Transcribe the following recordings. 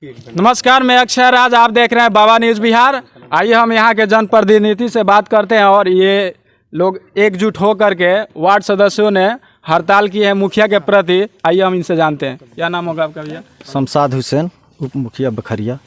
नमस्कार, मैं अक्षय राज, आप देख रहे हैं बाबा न्यूज़ बिहार। आइए हम यहाँ के जनप्रतिनिधि से बात करते हैं और ये लोग एकजुट होकर के वार्ड सदस्यों ने हड़ताल की है मुखिया के प्रति। आइए हम इनसे जानते हैं। क्या नाम होगा आपका भैया? शमशाद हुसैन, उप मुखिया बखरिया।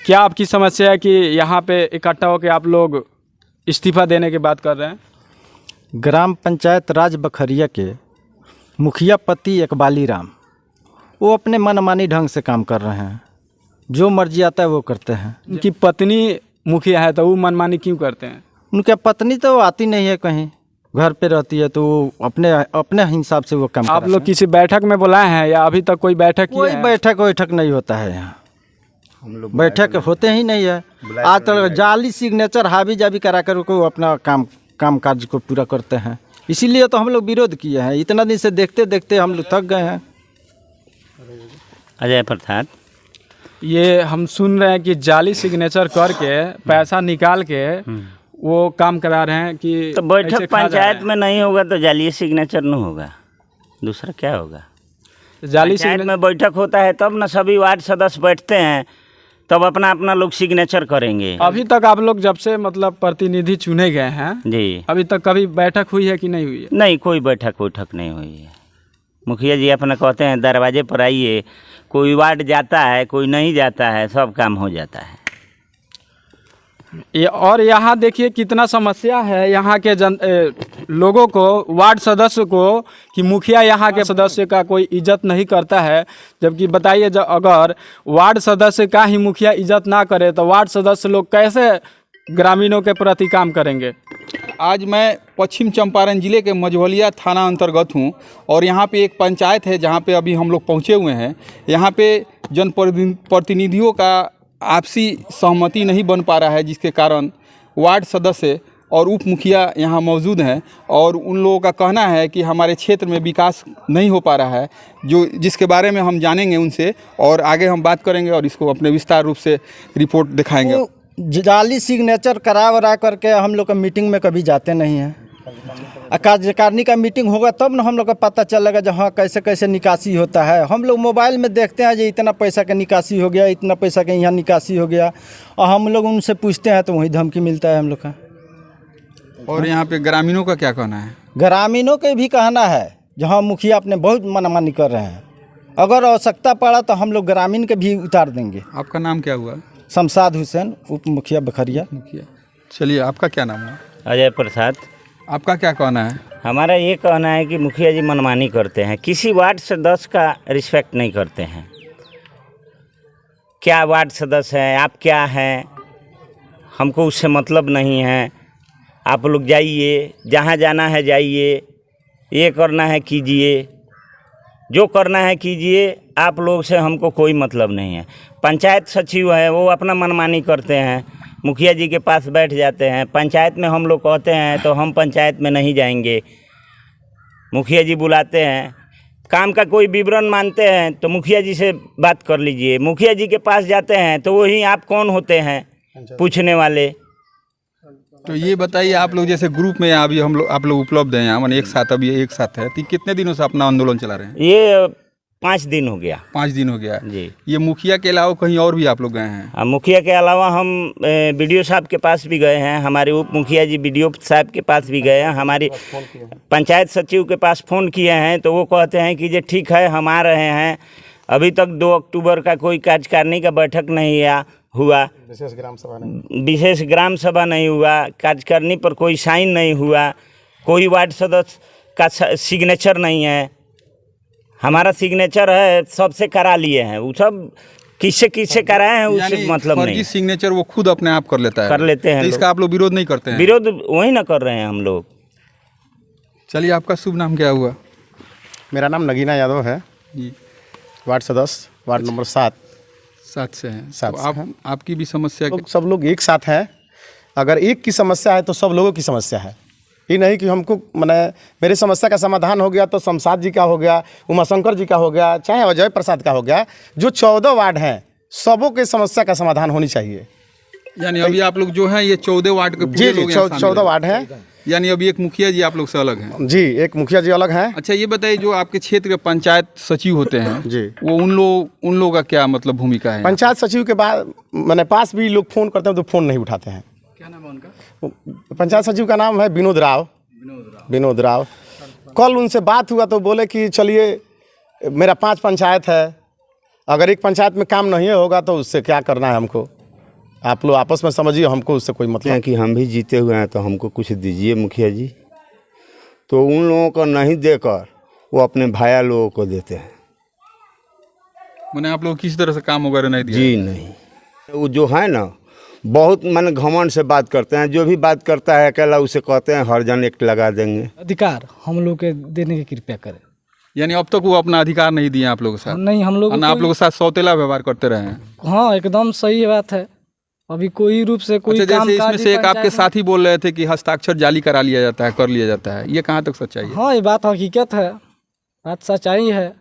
क्या आपकी समस्या है कि यहाँ पे इकट्ठा होकर आप लोग इस्तीफा देने की बात कर रहे हैं? ग्राम पंचायत राज बखरिया के मुखिया पति इकबाली राम, वो अपने मनमानी ढंग से काम कर रहे हैं, जो मर्जी आता है वो करते हैं। उनकी पत्नी मुखिया है तो वो मनमानी क्यों करते हैं? उनकी पत्नी तो आती नहीं है, कहीं घर पे रहती है, तो वो अपने हिसाब से वो काम आप लोग किसी बैठक में बुलाए हैं या अभी तक कोई बैठक की कोई है? बैठक नहीं होता है यहाँ, हम लोग बैठक होते ही नहीं है। आज तक जाली सिग्नेचर हावी जावी करा कर को अपना काम काज को पूरा करते हैं। इसीलिए तो हम लोग विरोध किए हैं। इतना दिन से देखते देखते हम लोग थक गए हैं। अजय प्रसाद, ये हम सुन रहे हैं कि जाली सिग्नेचर करके पैसा निकाल के वो काम करा रहे हैं कि तो बैठक पंचायत में नहीं होगा तो जाली सिग्नेचर नहीं होगा, दूसरा क्या होगा? जाली पंचायत में बैठक होता है तब ना सभी वार्ड सदस्य बैठते हैं, तब अपना अपना लोग सिग्नेचर करेंगे। अभी तक आप लोग जब से मतलब प्रतिनिधि चुने गए हैं जी, अभी तक कभी बैठक हुई है कि नहीं हुई है? नहीं, कोई बैठक नहीं हुई है। मुखिया जी अपना कहते हैं दरवाजे पर आइए, कोई वार्ड जाता है, कोई नहीं जाता है, सब काम हो जाता है। और यहाँ देखिए कितना समस्या है यहाँ के लोगों को, वार्ड सदस्य को, कि मुखिया यहाँ के सदस्य का कोई इज्जत नहीं करता है। जबकि बताइए, जब अगर वार्ड सदस्य का ही मुखिया इज्जत ना करे तो वार्ड सदस्य लोग कैसे ग्रामीणों के प्रति काम करेंगे? आज मैं पश्चिम चंपारण ज़िले के मझौलिया थाना अंतर्गत हूं और यहाँ पे एक पंचायत है जहाँ पे अभी हम लोग पहुँचे हुए हैं। यहाँ पे जनप्रतिनिधियों का आपसी सहमति नहीं बन पा रहा है, जिसके कारण वार्ड सदस्य और उप मुखिया यहाँ मौजूद हैं और उन लोगों का कहना है कि हमारे क्षेत्र में विकास नहीं हो पा रहा है, जिसके बारे में हम जानेंगे उनसे और आगे हम बात करेंगे और इसको अपने विस्तार रूप से रिपोर्ट दिखाएंगे। जाली सिग्नेचर करा करके हम लोग का मीटिंग में कभी जाते नहीं हैं। कार्यकारिणी का मीटिंग होगा तब ना हम लोग का पता चलेगा जहाँ कैसे कैसे निकासी होता है। हम लोग मोबाइल में देखते हैं जो इतना पैसा का निकासी हो गया, इतना पैसा का यहाँ निकासी हो गया, और हम लोग उनसे पूछते हैं तो वही धमकी मिलता है हम लोग का। और यहाँ पे ग्रामीणों का क्या कहना है? ग्रामीणों के भी कहना है जहाँ मुखिया अपने बहुत मनमानी कर रहे हैं, अगर आवश्यकता पड़ा तो हम लोग ग्रामीण के भी उतार देंगे। आपका नाम क्या हुआ? शमशाद हुसैन, उप मुखिया बखरिया। मुखिया, चलिए आपका क्या नाम है? अजय प्रसाद। आपका क्या कहना है? हमारा ये कहना है कि मुखिया जी मनमानी करते हैं, किसी वार्ड सदस्य का रिस्पेक्ट नहीं करते हैं। क्या वार्ड सदस्य हैं, आप क्या हैं, हमको उससे मतलब नहीं है। आप लोग जाइए, जहाँ जाना है जाइए, ये करना है कीजिए, जो करना है कीजिए, आप लोग से हमको कोई मतलब नहीं है। पंचायत सचिव है, वो अपना मनमानी करते हैं, मुखिया जी के पास बैठ जाते हैं। पंचायत में हम लोग कहते हैं तो हम पंचायत में नहीं जाएंगे, मुखिया जी बुलाते हैं। काम का कोई विवरण मानते हैं तो मुखिया जी से बात कर लीजिए। मुखिया जी के पास जाते हैं तो वही आप कौन होते हैं पूछने वाले। तो ये बताइए, आप लोग जैसे ग्रुप में अभी आप लोग उपलब्ध हैं यहाँ, एक साथ अभी एक साथ है, तो कितने दिनों से अपना आंदोलन चला रहे हैं? ये 5 दिन हो गया। 5 दिन हो गया जी। ये मुखिया के अलावा कहीं और भी आप लोग गए हैं? मुखिया के अलावा हम बीडीओ साहब के पास भी गए हैं, हमारे उप मुखिया जी बीडीओ साहब के पास भी गए हैं, हमारी पंचायत सचिव के पास फ़ोन किए हैं तो वो कहते हैं कि ये ठीक है हम आ रहे हैं। अभी तक 2 अक्टूबर का कोई कार्यकारिणी का बैठक नहीं हुआ, विशेष ग्राम सभा नहीं हुआ, कार्यकारिणी पर कोई साइन नहीं हुआ, कोई वार्ड सदस्य का सिग्नेचर नहीं है। हमारा सिग्नेचर है, सबसे करा लिए हैं, वो सब किससे कराए हैं उससे मतलब नहीं। सिग्नेचर वो खुद अपने आप कर लेता है, कर लेते हैं। तो इसका आप लोग विरोध नहीं करते हैं? विरोध वही ना कर रहे हैं हम लोग। चलिए, आपका शुभ नाम क्या हुआ? मेरा नाम नगीना यादव है जी। वार्ड सदस्य, वार्ड नंबर 7 से हैं। 7 तो आपकी भी समस्या तो सब लोग एक साथ हैं। अगर एक की समस्या है तो सब लोगों की समस्या है। ये नहीं कि हमको मेरी समस्या का समाधान हो गया तो शमशाद जी का हो गया, उमाशंकर जी का हो गया, चाहे अजय प्रसाद का हो गया, जो 14 वार्ड हैं सबों की समस्या का समाधान होनी चाहिए। यानी अभी आप लोग जो हैं ये 14 वार्ड के जी 14 वार्ड हैं। यानी अभी एक मुखिया जी आप लोग से अलग हैं। जी, एक मुखिया जी अलग हैं। अच्छा, ये बताइए, जो आपके क्षेत्र के पंचायत सचिव होते हैं जी, वो उन लोगों का क्या मतलब भूमिका है? पंचायत सचिव के बाद मैंने पास भी लोग फ़ोन करते हैं तो फ़ोन नहीं उठाते हैं। क्या नाम है उनका? पंचायत सचिव का नाम है विनोद राव। कल उनसे बात हुआ तो बोले कि चलिए, मेरा 5 पंचायत है, अगर एक पंचायत में काम नहीं होगा तो उससे क्या करना है हमको, आप लोग आपस में समझिए, हमको उससे कोई मतलब हैं कि हम भी जीते हुए हैं तो हमको कुछ दीजिए मुखिया जी। तो उन लोगों को नहीं देकर वो अपने भाया लोगों को देते हैं। मैंने आप लोग किसी तरह से काम वगैरह नहीं दिया? जी नहीं, वो जो है ना बहुत मन घमंड से बात करते हैं, जो भी बात करता है अकेला उसे कहते हैं हर जन एक लगा देंगे। अधिकार हम लोग के देने की कृपया करें। यानी अब तक वो अपना अधिकार नहीं दिए आप लोगों के साथ? नहीं, हम लोग आप लोगों के साथ सौतेला व्यवहार करते रहे हैं। हाँ, एकदम सही बात है। अभी कोई रूप से कोई अच्छा, काम जैसे इसमें काज से एक आपके पंचायत में- साथी बोल रहे थे कि हस्ताक्षर जाली करा लिया जाता है, कर लिया जाता है, ये कहाँ तक सच्चाई है? हाँ, ये बात हकीकत है, बात सच्चाई है।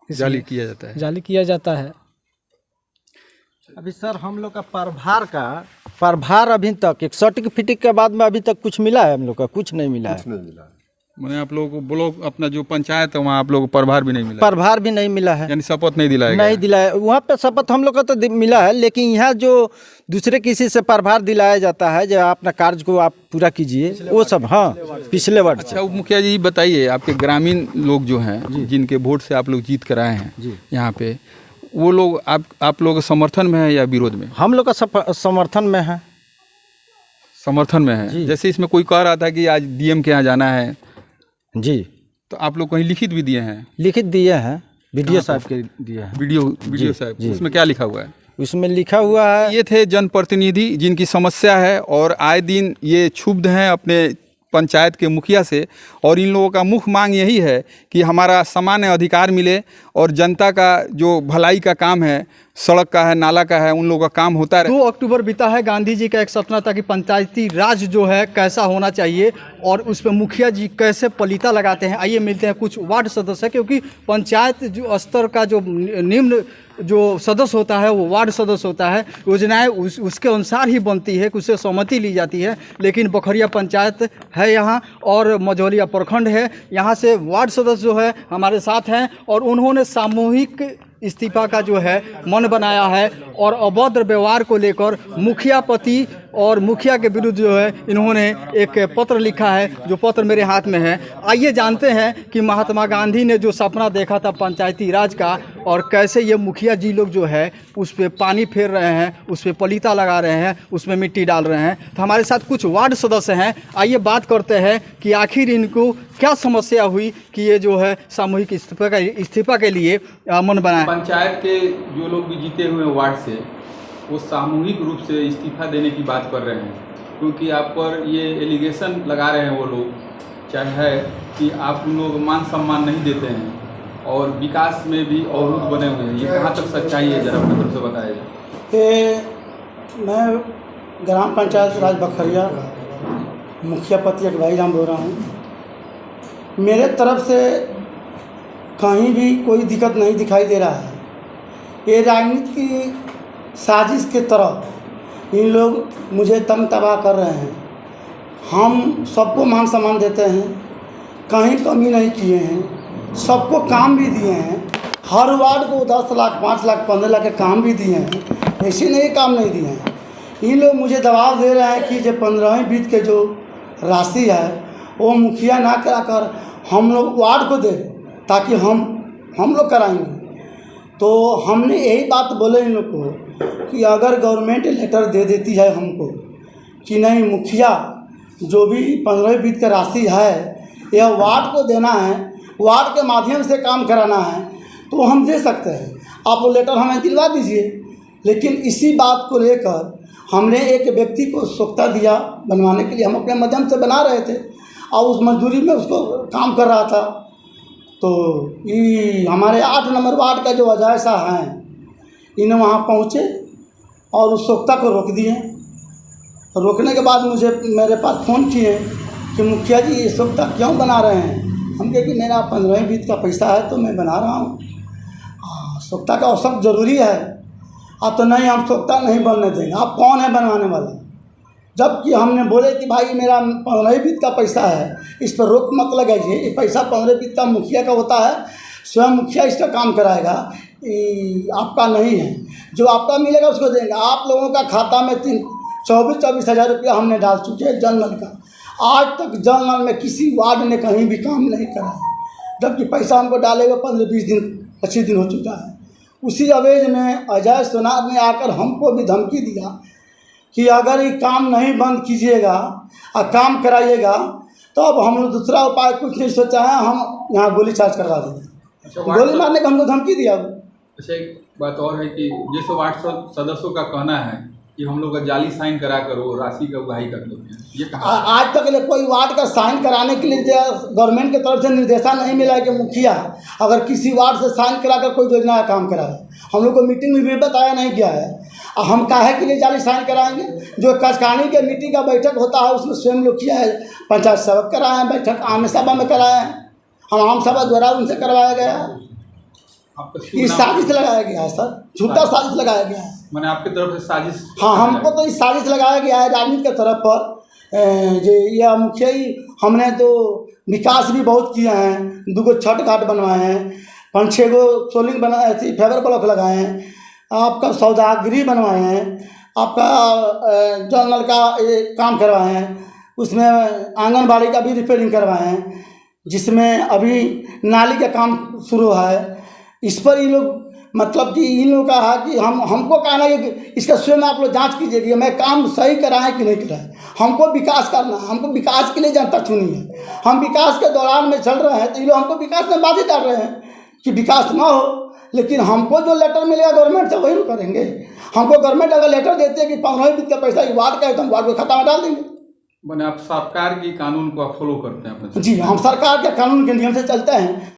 जाली किया जाता है? जाली किया जाता है। अभी सर हम लोग का प्रभार अभी तक 61 फीटिंग के बाद में अभी तक कुछ मिला है? हम लोग का कुछ नहीं मिला है। मैंने आप लोगों को ब्लॉक अपना जो पंचायत है वहाँ आप लोगों को प्रभार भी नहीं मिला? प्रभार भी नहीं मिला है, यानी शपथ नहीं दिलाया नहीं दिलाया। वहाँ पे शपथ हम लोग का तो मिला है, लेकिन यहाँ जो दूसरे किसी से प्रभार दिलाया जाता है, जो अपना कार्य को आप पूरा कीजिए, वो सब। हाँ, पिछले वर्ष। अच्छा, उप मुखिया जी बताइए, आपके ग्रामीण लोग जो हैं जिनके वोट से आप लोग जीत कर आए हैं यहाँ पे, वो लोग आप लोग समर्थन में है या विरोध में? हम लोग का समर्थन में है। समर्थन में है। जैसे इसमें कोई कह रहा था कि आज डीएम के यहाँ जाना है, जी, तो आप लोग कहीं लिखित भी दिए हैं? लिखित दिए हैं, वीडियो साहब के दिए हैं। वीडियो साहब, उसमें क्या लिखा हुआ है? उसमें लिखा हुआ है, ये थे जनप्रतिनिधि जिनकी समस्या है और आए दिन ये क्षुब्ध हैं अपने पंचायत के मुखिया से, और इन लोगों का मुख्य मांग यही है कि हमारा सामान्य अधिकार मिले और जनता का जो भलाई का काम है, सड़क का है, नाला का है, उन लोगों का काम होता रहे। 2 अक्टूबर बीता है, गांधी जी का एक सपना था कि पंचायती राज जो है कैसा होना चाहिए और उस पर मुखिया जी कैसे पलीता लगाते हैं। आइए मिलते हैं कुछ वार्ड सदस्य, क्योंकि पंचायत जो स्तर का जो निम्न जो सदस्य होता है वो वार्ड सदस्य होता है। योजनाएं उसके अनुसार ही बनती है, उससे सहमति ली जाती है। लेकिन बखरिया पंचायत है यहाँ और मझौलिया प्रखंड है, यहाँ से वार्ड सदस्य जो है हमारे साथ हैं और उन्होंने सामूहिक इस्तीफा का जो है मन बनाया है और अभद्र व्यवहार को लेकर मुखिया पति और मुखिया के विरुद्ध जो है इन्होंने एक पत्र लिखा है, जो पत्र मेरे हाथ में है। आइए जानते हैं कि महात्मा गांधी ने जो सपना देखा था पंचायती राज का, और कैसे ये मुखिया जी लोग जो है उस पर पानी फेर रहे हैं, उस पर पलीता लगा रहे हैं, उसमें मिट्टी डाल रहे हैं। तो हमारे साथ कुछ वार्ड सदस्य हैं, आइए बात करते हैं कि आखिर इनको क्या समस्या हुई कि ये जो है सामूहिक इस्तीफा के लिए मन बनाया। पंचायत के जो लोग भी जीते हुए वार्ड से, वो सामूहिक रूप से इस्तीफा देने की बात कर रहे हैं, क्योंकि आप पर ये एलिगेशन लगा रहे हैं वो लोग, चाहे है कि आप लोग मान सम्मान नहीं देते हैं और विकास में भी अवरुद्ध बने हुए हैं। ये कहाँ तक सच्चाई है, जरा अपनी तरफ से बताइए। मैं ग्राम पंचायत राज बखरिया मुखिया पति अटवाई राम बोल रहा हूँ। मेरे तरफ से कहीं भी कोई दिक्कत नहीं दिखाई दे रहा है। ये राजनीति की साजिश के तरफ इन लोग मुझे तम तबाह कर रहे हैं। हम सबको मान सम्मान देते हैं, कहीं कमी नहीं किए हैं, सबको काम भी दिए हैं। हर वार्ड को 10 लाख 5 लाख 15 लाख के काम भी दिए हैं, ऐसे नहीं काम नहीं दिए हैं। इन लोग मुझे दबाव दे रहे हैं कि जो 15वीं वित्त के जो राशि है वो मुखिया ना कराकर हम लोग वार्ड को दे, ताकि हम लोग कराएंगे। तो हमने यही बात बोले इन लोग को कि अगर गवर्नमेंट लेटर दे देती है हमको कि नहीं मुखिया जो भी 15वीं वित्त का राशि है यह वार्ड को देना है, वार्ड के माध्यम से काम कराना है, तो हम दे सकते हैं, आप वो लेटर हमें दिलवा दीजिए। लेकिन इसी बात को लेकर हमने एक व्यक्ति को सोख्ता दिया बनवाने के लिए, हम अपने माध्यम से बना रहे थे और उस मजदूरी में उसको काम कर रहा था। तो ये हमारे 8 नंबर वार्ड का जो अजय साहब हैं, इन्हें वहाँ पहुँचे और उस सोख्ता को रोक दिए। रोकने के बाद मुझे मेरे पास फ़ोन किए कि मुखिया जी ये सोख्ता क्यों बना रहे हैं। हम कहे कि मेरा 15वीं वित्त का पैसा है तो मैं बना रहा हूँ, सोख्ता का अवसर ज़रूरी है। आप तो नहीं, हम सोख्ता नहीं बनने देंगे। आप कौन है बनवाने वाला? जबकि हमने बोले कि भाई मेरा 15 वित्त का पैसा है, इस पर रोक मत लगाइए, ये पैसा 15 वित्त का मुखिया का होता है, स्वयं मुखिया इसका काम कराएगा, आपका नहीं है। जो आपका मिलेगा उसको देंगे। आप लोगों का खाता में 24 हज़ार रुपया हमने डाल चुके हैं जल नल का। आज तक जल नल में किसी वार्ड ने कहीं भी काम नहीं करा है, जबकि पैसा हमको डाले हुए 15-20 दिन 25 दिन हो चुका है। उसी अवेज में अजय सोनार ने आकर हमको भी धमकी दिया कि अगर ये काम नहीं बंद कीजिएगा और काम कराइएगा तो अब हम लोग दूसरा उपाय कुछ नहीं सोचा है, हम यहाँ गोली चार्ज करवा देंगे। गोली मारने का हमको धमकी दिया। अच्छा, एक बात और है कि जैसे वार्ड सदस्यों का कहना है कि हम लोग का जाली साइन करा कर वो राशि का उगाही कर देते हैं, ये कहा आज तक कोई वार्ड का साइन कराने के लिए गवर्नमेंट की तरफ से निर्देशन नहीं मिला है कि मुखिया अगर किसी वार्ड से साइन कराकर कोई योजना का काम कराए। हम लोग को मीटिंग में भी बताया नहीं गया है। हम काहे के लिए जाली साइन कराएंगे? जो कचकानी के मीटिंग का बैठक होता है उसमें स्वयं लोग किया है, पंचायत सभा कराए हैं, बैठक आम सभा में कराए हैं, हम आम सभा द्वारा उनसे करवाया गया है। ये साजिश लगाया गया है सर, झूठा साजिश लगाया गया है। मैंने आपकी तरफ से साजिश? हाँ, हमको तो इस साजिश लगाया गया है राजनीति के तरफ पर। जो यह मुखिया ही हमने तो विकास भी बहुत किए हैं, 2 छठ घाट बनवाए हैं, 5-6 सोलिंग बनाए, फाइबर ब्लॉक लगाए हैं, आपका सौदागरी बनवाए हैं, आपका जल नल का काम करवाए हैं, उसमें आंगनबाड़ी का भी रिपेयरिंग करवाए हैं, जिसमें अभी नाली का काम शुरू है। इस पर ये लोग मतलब कि इन लोगों का है कि हमको कहना है कि इसका स्वयं आप लोग जांच कीजिए कि मैं काम सही कराएं कि नहीं कराएं। हमको विकास करना है, हमको विकास के लिए जनता चुनी है। हम विकास के दौरान में चल रहे हैं तो ये लोग हमको विकास में बाधा डाल रहे हैं कि विकास ना हो। लेकिन हमको जो लेटर मिलेगा गवर्नमेंट से वही हम करेंगे। हमको गवर्नमेंट अगर लेटर देती है कि 15 वित्त का पैसा वार्ड का है तो हम वार्ड के खाता में डाल देंगे। मैंने आप सरकार की कानून को आप फॉलो करते हैं? जी, हम सरकार के कानून के नियम से चलते हैं।